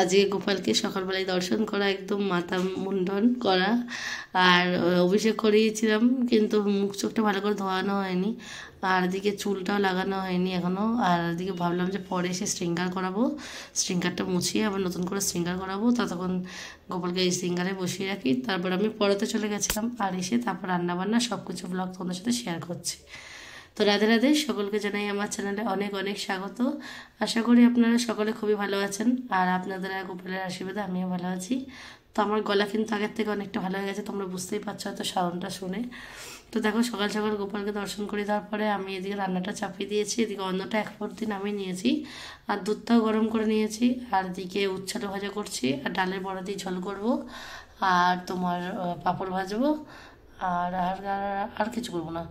আজকে গোপালকে সকালবেলায় দর্শন করা, একদম মাথা মুন্ডন করা, আর অভিষেক করিয়েছিলাম, কিন্তু মুখ চোখটা ভালো করে ধোয়ানো হয়নি, আর এদিকে চুলটাও লাগানো হয়নি এখনও। আর এদিকে ভাবলাম যে পরে এসে শৃঙ্গার করাবো, শৃঙ্গারটা মুছিয়ে আবার নতুন করে শৃঙ্গার করাবো, ততক্ষণ গোপালকে এই শৃঙ্গারে বসিয়ে রাখি। তারপর আমি পড়াতে চলে গেছিলাম, আর এসে তারপর রান্নাবান্না সব কিছু ব্লগ তোমাদের সাথে শেয়ার করছি। তো রাধে রাধে, সকলকে জানাই আমার চ্যানেলে অনেক অনেক স্বাগত। আশা করি আপনারা সকলে খুবই ভালো আছেন, আর আপনাদের গোপালের আশীর্বাদে আমিও ভালো আছি। তো আমার গলা কিন্তু আগের থেকে অনেকটা ভালো হয়ে গেছে, তোমরা বুঝতেই পারছো হয়তো সাউন্ডটা শুনে। তো দেখো, সকাল সকাল গোপালকে দর্শন করে দেওয়ার পরে আমি এদিকে রান্নাটা চাপিয়ে দিয়েছি, এদিকে অন্নটা এক ফুট দিন আমি নিয়েছি, আর দুধটাও গরম করে নিয়েছি, আর এদিকে উচ্ছেটা ভাজা করছি, আর ডালের বড়া দিয়ে ঝোল করবো, আর তোমার পাঁপড় ভাজবো, আর আর আর কিছু করবো না।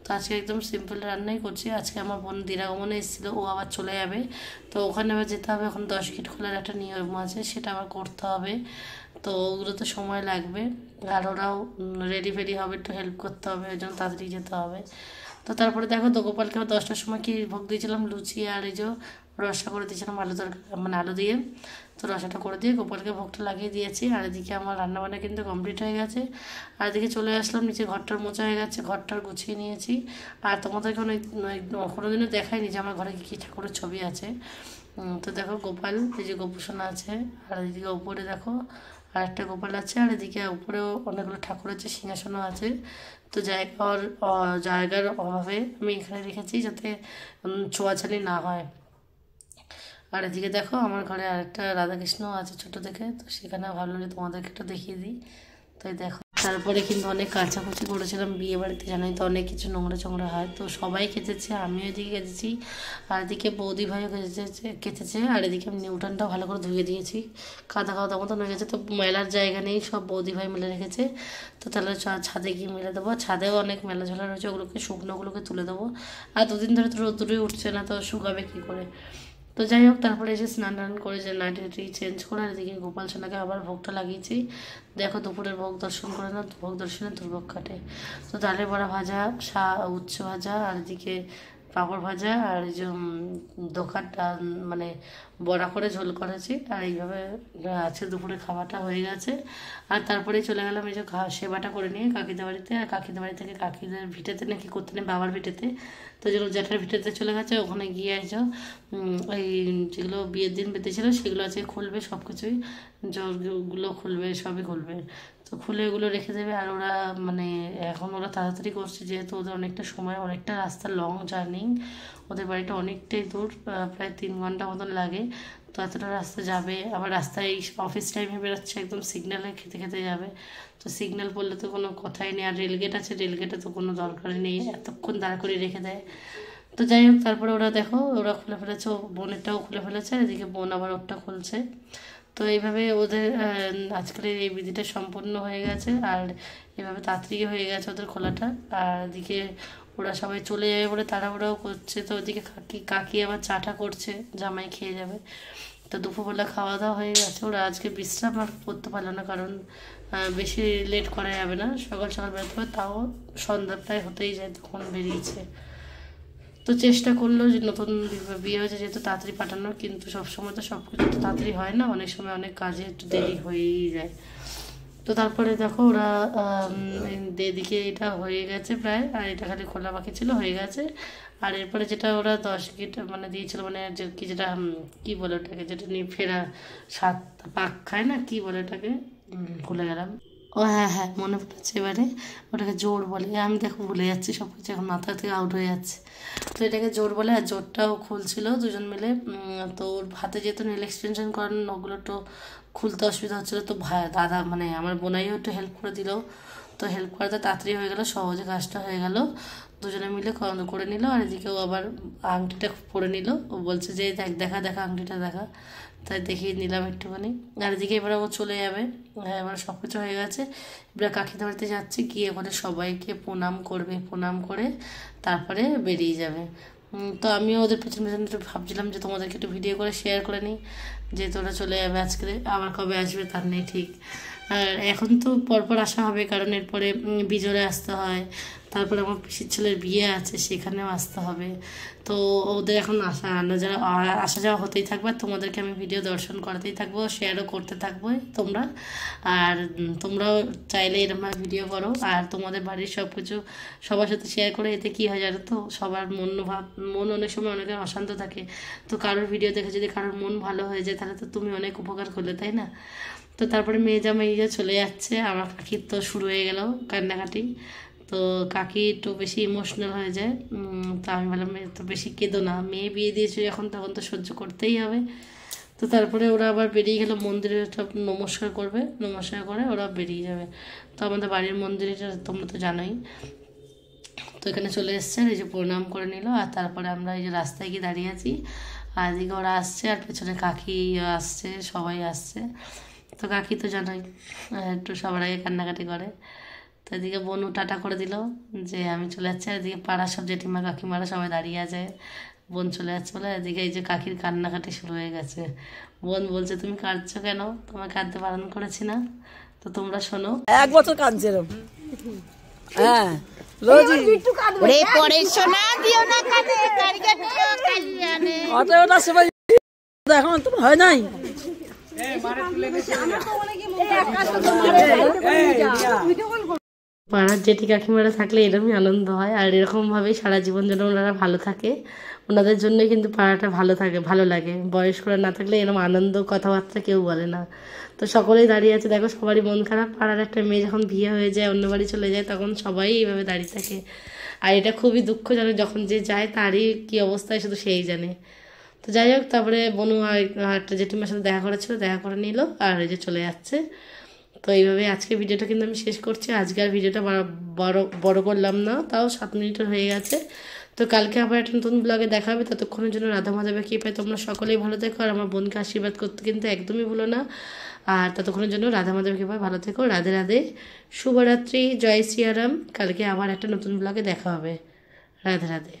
তো আজকে একদম সিম্পল রান্নাই করছি। আজকে আমার বোন দিরাগমনে এসেছিলো, ও আবার চলে যাবে, তো ওখানে আবার যেতে হবে। এখন 10 গেট খোলার একটা নিয়ম আছে, সেটা আবার করতে হবে, তো ওগুলো তো সময় লাগবে, আর ওরাও রেডি ফেডি হবে, একটু হেল্প করতে হবে, ওই জন্য তাড়াতাড়ি যেতে হবে। তো তারপরে দেখো, তো গোপালকে 10টার সময় কি ভোগ দিয়েছিলাম, লুচি আর এই যে রসা করে দিয়েছিলাম আলু তরকারি, মানে আলু দিয়ে। তো রসাটা করে দিয়ে গোপালকে ভোগটা লাগিয়ে দিয়েছি, আর এদিকে আমার রান্নাবান্না কিন্তু কমপ্লিট হয়ে গেছে। আর এদিকে চলে আসলাম নিচে, ঘরটার মোচা হয়ে গেছে, ঘরটার গুছিয়ে নিয়েছি। আর তোমাদেরকে কোনোদিনও দেখাইনি যে আমার ঘরে কী কী ঠাকুরের ছবি আছে। তো দেখো গোপাল, এই যে গোপুসোনা আছে, আর এদিকে উপরে দেখো আর একটা গোপাল আছে, আর এদিকে উপরেও অনেকগুলো ঠাকুর আছে, সিংহাসনও আছে। তো জায়গার অভাবে আমি এখানে রেখেছি, যাতে ছোঁয়াছালি না হয়। আর এদিকে দেখো আমার ঘরে আরেকটা রাধাকৃষ্ণ আছে ছোট থেকে, তো সেখানে ভাবলাম যে তোমাদেরকে একটু দেখিয়ে দিই। তাই দেখো, তারপরে কিন্তু অনেক কাচাকুচি করেছিলাম, বিয়ে বাড়িতে জানাই তো অনেক কিছু নোংরা চোংরা হয়, তো সবাই কেচেছে, আমিও এদিকে কেচেছি, আর এদিকে বৌদি ভাইও কেচেছে, আর এদিকে আমি উঠানটাও ভালো করে ধুয়ে দিয়েছি, কাদা কাদা মতন হয়ে গেছে, তো মেলার জায়গা নেই, সব বৌদি ভাই মেলে রেখেছে। তো তাহলে ছাদে গিয়ে মেলে দেবো, ছাদেও অনেক মেলা ঝোলা রয়েছে, ওগুলোকে শুকনোগুলোকে তুলে দেবো। আর দুদিন ধরে তো রোদ্দুরই উঠছে না, তো শুকাবে কী করে। তো যাই হোক, তারপরে এসে স্নান টান করে যে নাইটি চেঞ্জ করে, আর এদিকে গোপাল সোনাকে আবার ভোগটা লাগিয়েছি। দেখো, দুপুরের ভোগ দর্শন করে না, ভোগ দর্শনে দুর্ভোগ কাটে। তো ডালের বড়া ভাজা, উচ্ছে ভাজা, আর এদিকে পাঁপড় ভাজা, আর এই যে দোকানটা মানে বড়া করে ঝোল করেছি, আর এইভাবে আছে দুপুরে খাওয়াটা হয়ে গেছে। আর তারপরে চলে গেলাম এই যে সেবাটা করে নিয়ে কাকিদের বাড়িতে, আর কাকিদের বাড়ি থেকে কাকিদের ভিটেতে নাকি করতে নেই, বাবার ভিটেতে। তো যেগুলো জ্যাঠার ভিটেতে চলে গেছে, ওখানে গিয়ে এসো এই যেগুলো বিয়ের দিন বেঁধেছিলো সেগুলো আছে খুলবে, সব কিছুই জলগুলো খুলবে, সবই খুলবে। তো খুলে এগুলো রেখে দেবে। আর ওরা মানে এখন ওরা তাড়াতাড়ি করছে, যেহেতু ওদের অনেকটা সময়, অনেকটা রাস্তা, লং জার্নি, ওদের বাড়িটা অনেকটাই দূর, প্রায় 3 ঘন্টা মতন লাগে। তো এতটা রাস্তা যাবে, আবার রাস্তায় অফিস টাইমে বেরোচ্ছে, একদম সিগন্যালে খেতে খেতে যাবে। তো সিগন্যাল পড়লে তো কোনো কথাই নেই, আর রেলগেট আছে, রেলগেটে তো কোনো দরকারই নেই, এতক্ষণ দাঁড় করে রেখে দেয়। তো যাই হোক, তারপরে ওরা দেখো, ওরা খুলে ফেলেছে, বোনেরটাও খুলে ফেলেছে, আর এদিকে বোন আবার ওরটা খুলছে। তো এইভাবে ওদের আজকালের এই বিধিটা সম্পূর্ণ হয়ে গেছে, আর এভাবে তাড়াতাড়ি হয়ে গেছে ওদের খোলাটা। আর এদিকে ওরা সবাই চলে যাবে বলে তাড়াহুড়াও করছে, তো ওদিকে কাকি আবার চাটা করছে, জামাই খেয়ে যাবে। তো দুপুরবেলা খাওয়া দাওয়া হয়ে গেছে, ওরা আজকে বিশ্রাম আর করতে পারলো না, কারণ বেশি লেট করা যাবে না, সকাল সকাল বেরোতে হবে, তাও সন্ধ্যা প্রায় হতেই যায়, তখন বেরিয়েছে। তো চেষ্টা করলো যে নতুন বিয়ে হয়েছে যেহেতু তাড়াতাড়ি পাঠানোর, কিন্তু সবসময় তো সব কিছু তো তাড়াতাড়ি হয় না, অনেক সময় অনেক কাজে একটু দেরি হয়েই যায়। তো তারপরে দেখো ওরা এদিকে এটা হয়ে গেছে প্রায়, আর এটা খালি খোলা বাকি ছিল, হয়ে গেছে। আর এরপরে যেটা ওরা 10 গেট মানে দিয়েছিল, মানে যে কি যেটা কী বলে ওটাকে, যেটা নিয়ে ফেরা 7 পাক খায় না, কী বলে ওটাকে, ভুলে গেলাম। ও হ্যাঁ হ্যাঁ, মনে পড়েছে এবারে, ওটাকে জোর বলে, আমি দেখো ভুলে যাচ্ছি সব কিছু, এখন মাথা থেকে আউট হয়ে যাচ্ছে। তো এটাকে জোর বলে, আর জোরটাও খুলছিল দুজন মিলে। তো ওর হাতে যেহেতু নেল এক্সটেনশন করানো, ওগুলো তো খুলতে অসুবিধা হচ্ছিলো, তো দাদা মানে আমার বোনাইও একটু হেল্প করে দিল। তো হেল্প করাতে তাড়াতাড়ি হয়ে গেল, সহজে কাজটা হয়ে গেল, দুজনে মিলে করে নিল। আর এদিকেও আবার আংটিটা পরে নিল, ও বলছে যে দেখা দেখা আংটিটা দেখা, তাই দেখিয়ে নিলাম একটুখানি। আর এদিকে এবার ও চলে যাবে, হ্যাঁ এবার সব কিছু হয়ে গেছে। এবার কাকিদের বাড়িতে যাচ্ছি, গিয়ে ওখানে সবাইকে প্রণাম করবে, প্রণাম করে তারপরে বেরিয়ে যাবে। তো আমিও ওদের পেছন পেছন একটু ভাবছিলাম যে তোমাদেরকে একটু ভিডিও করে শেয়ার করে নিই, যেহেতু ওরা চলে যাবে আজকে, আবার কবে আসবে তার নেই ঠিক। আর এখন তো পরপর আসা হবে, কারণ এরপরে বিজোরে আসতে হয়, তারপরে আমার পিসির ছেলের বিয়ে আছে, সেখানেও আসতে হবে। তো ওদের এখন আসা যাওয়া হতেই থাকবে, আর তোমাদেরকে আমি ভিডিও দর্শন করাতেই থাকবো, শেয়ারও করতে থাকবো তোমরা। আর তোমরাও চাইলে এরকমভাবে ভিডিও করো, আর তোমাদের বাড়ির সব কিছু সবার সাথে শেয়ার করে। এতে কী হয় জানো তো, সবার মন অনেক সময় অনেকে অশান্ত থাকে, তো কারোর ভিডিও দেখে যদি কারোর মন ভালো হয়ে যায় তাহলে তো তুমি অনেক উপকার করলে, তাই না? তো তারপরে মেয়ে জামাইরা চলে যাচ্ছে, আমার কাকির তো শুরু হয়ে গেল কান্নাকাটি। তো কাকি একটু বেশি ইমোশনাল হয়ে যায়। তো আমি বললাম তো বেশি কেঁদো না, মেয়ে বিয়ে দিয়েছে যখন তখন তো সহ্য করতেই হবে। তো তারপরে ওরা আবার বেরিয়ে গেল মন্দিরে, সব নমস্কার করবে, নমস্কার করে ওরা বেরিয়ে যাবে। তো আমাদের বাড়ির মন্দিরটা তোমরা তো জানোই। তো এখানে চলে এসছে, এই যে প্রণাম করে নিল, আর তারপরে আমরা এই যে রাস্তায় গিয়ে দাঁড়িয়ে আছি, আর এদিকে ওরা আসছে, আর পেছনে কাকি আসছে, সবাই আসছে। তো কাকি তো জানোই একটু সবার আগে কান্নাকাটি করে। তো এদিকে বনু টাটা করে দিল যে আমি চলে যাচ্ছি, আর এদিকে পাড়ার সব জেঠিমা কাকিমারা সবাই দাঁড়িয়ে আছে, বোন চলে যাচ্ছে বলে। এদিকে এই যে কাকির কান্নাকাটি শুরু হয়ে গেছে। বোন বলছে তুমি কাঁদছো কেন, তোমাকে কাঁদতে বারণ করেছি না? তো তোমরা শোনো। 1 বছর কাঁদছে হ্যাঁ রোজই ওরে পড়াশোনা দিও না কানে কারিগরটিও কালিয়ানে অতটা সময় এখন তো হয় নাই। পাড়ার জেঠি কাকিমারা থাকলে এরকমই আনন্দ হয়, আর এরকমভাবেই সারা জীবন যেন ওনারা ভালো থাকে, ওনাদের জন্যই কিন্তু পাড়াটা ভালো থাকে, ভালো লাগে। বয়স্করা না থাকলে এরকম আনন্দ কথাবার্তা কেউ বলে না। তো সকলেই দাঁড়িয়ে আছে, দেখো সবারই মন খারাপ। পাড়ার একটা মেয়ে যখন বিয়ে হয়ে যায়, অন্য বাড়ি চলে যায়, তখন সবাই এইভাবে দাঁড়িয়ে থাকে। আর এটা খুবই দুঃখজনক, যখন যে যায় তারই কী অবস্থায় শুধু সেই জানে। তো যাই হোক, তারপরে বনু আর একটা জেঠিমার সাথে দেখা করেছিল, দেখা করে নিল, আর এই যে চলে যাচ্ছে। তো এইভাবে আজকে ভিডিওটা কিন্তু আমি শেষ করছি। আজকে আর ভিডিওটা বড় করলাম না, তাও 7 মিনিটের হয়ে গেছে। তো কালকে আবার একটা নতুন ব্লগে দেখা হবে। ততক্ষণের জন্য রাধা মাধবের কৃপায় তোমরা সকলেই ভালো থেকো, আর আমার বোনকে আশীর্বাদ করতে কিন্তু একদমই ভুলো না। আর ততক্ষণের জন্য রাধা মাধবের কৃপায় ভালো থেকো। রাধে রাধে, শুভরাত্রি, জয় শ্রীরাম। কালকে আবার একটা নতুন ব্লগে দেখা হবে। রাধে রাধে।